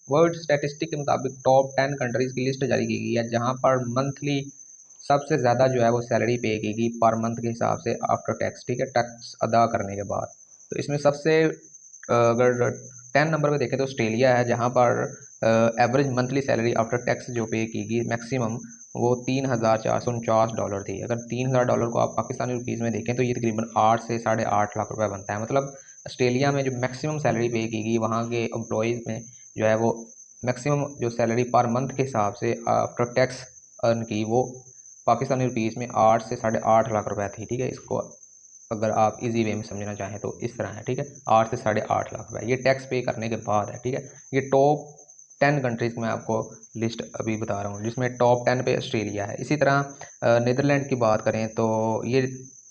World statistic के मुताबिक top 10 countries की लिस्ट जारी की गई है जहां पर मंथली सबसे ज़्यादा जो है वो सैलरी पे की गई पर मंथ के हिसाब से आफ्टर टैक्स, ठीक है, टैक्स अदा करने के बाद। तो इसमें सबसे अगर 10 नंबर पे देखें तो ऑस्ट्रेलिया है जहां पर average monthly salary after tax जो पे की गई मैक्सिमम वो $3,449 थी। अगर $3,000 को आप पाकिस्तानी रुपीज़ में देखें तो ये तकरीबन 8 से 8.5 लाख रुपए बनता है। मतलब ऑस्ट्रेलिया में जो मैक्सिमम सैलरी पे की गई वहाँ के एम्प्लॉयज़ में जो है वो मैक्सिमम जो सैलरी पर मंथ के हिसाब से आफ्टर टैक्स अर्न की वो पाकिस्तानी रुपीज़ में 8 से 8.5 लाख रुपए थी, ठीक है। इसको अगर आप इजी वे में समझना चाहें तो इस तरह है, ठीक है। 8 से 8.5 लाख रुपए ये टैक्स पे करने के बाद है, ठीक है। ये टॉप 10 कंट्रीज़ मैं आपको लिस्ट अभी बता रहा हूँ जिसमें टॉप 10 पे ऑस्ट्रेलिया है। इसी तरह नीदरलैंड की बात करें तो ये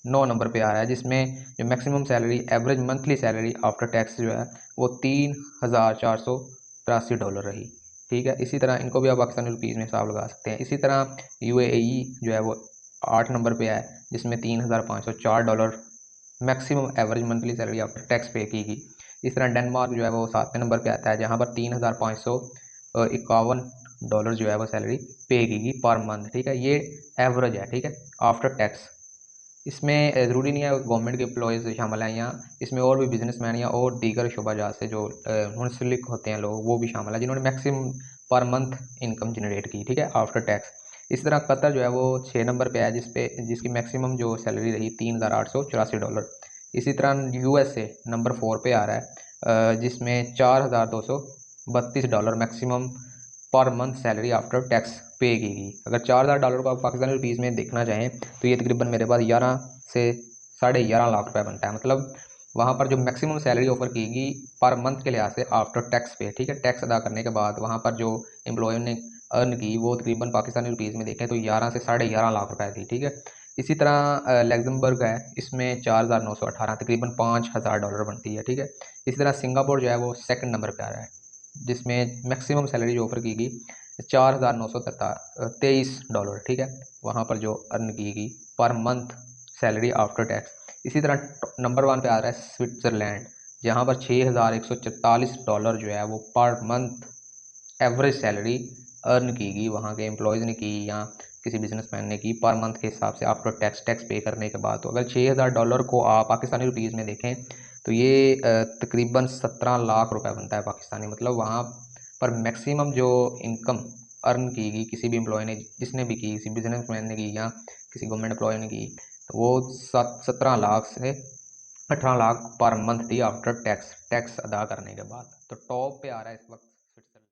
9 नंबर पे आ रहा है जिसमें जो maximum salary average monthly salary after tax जो है वो $3,483 रही, ठीक है। इसी तरह इनको भी आप पाकिस्तानी रुपीज़ में हिसाब लगा सकते हैं। इसी तरह यूएई जो है वो 8 नंबर पे है जिसमें $3,504 maximum average monthly salary after tax पे की गई। इस तरह डेनमार्क जो है वो 7वें नंबर पे आता है जहाँ पर $3,551 जो है वो सैलरी पे की गई पर मंथ, ठीक है। ये एवरेज है, ठीक है, आफ्टर टैक्स। इसमें ज़रूरी नहीं है गवर्नमेंट के एम्प्लॉयज़ शामिल हैं यहाँ, इसमें और भी बिजनेसमैन या और दीगर शोबाजात से जो मुंसलिक होते हैं लोग वो भी शामिल हैं जिन्होंने maximum per month income generate की, ठीक है, आफ्टर टैक्स। इस तरह कतर जो है वो 6 नंबर पे है जिसकी मैक्सिमम जो सैलरी रही $3,884। इसी तरह यूएसए नंबर 4 पे आ रहा है जिसमें $4,232 maximum per month salary after tax पे की गई। अगर $4,000 को आप पाकिस्तानी रुपीज़ में देखना चाहें तो ये तकरीबन मेरे पास 11 से 11.5 लाख रुपए बनता है। मतलब वहाँ पर जो मैक्सिमम सैलरी ऑफर की गई पर मंथ के लिहाज से आफ्टर टैक्स पे, ठीक है, टैक्स अदा करने के बाद वहाँ पर जो एम्प्लॉय ने अर्न की वो तकरीबन पाकिस्तानी रुपीज़ में देखें तो 11 से 11.5 लाख रुपए थी, ठीक है। इसी तरह लग्जमबर्ग है, इसमें 4,918 तकरीबन $5,000 बनती है, ठीक है। इसी तरह सिंगापुर जो है वो सेकंड नंबर पे आ रहा है जिसमें मैक्सिमम सैलरी जो ऑफर की गई $4,923, ठीक है, वहाँ पर जो अर्न की गई per month salary after tax. इसी तरह नंबर 1 पे आ रहा है स्विट्ज़रलैंड जहाँ पर $6,144 जो है वो per month average salary earn की गई वहाँ के एम्प्लॉयज़ ने की या किसी बिजनेसमैन ने की पर मंथ के हिसाब से आफ्टर टैक्स पे करने के बाद। तो अगर $6,000 को आप पाकिस्तानी रुपीज़ में देखें तो ये तकरीबन 17 लाख रुपए बनता है पाकिस्तानी। मतलब वहाँ पर मैक्सिमम जो इनकम अर्न की गई किसी भी एम्प्लॉय ने जिसने भी की, किसी बिजनेसमैन ने की या किसी गवर्नमेंट एम्प्लॉय ने की, तो वो 17 लाख से 18 लाख पर मंथ थी आफ्टर टैक्स अदा करने के बाद। तो टॉप पे आ रहा है इस वक्त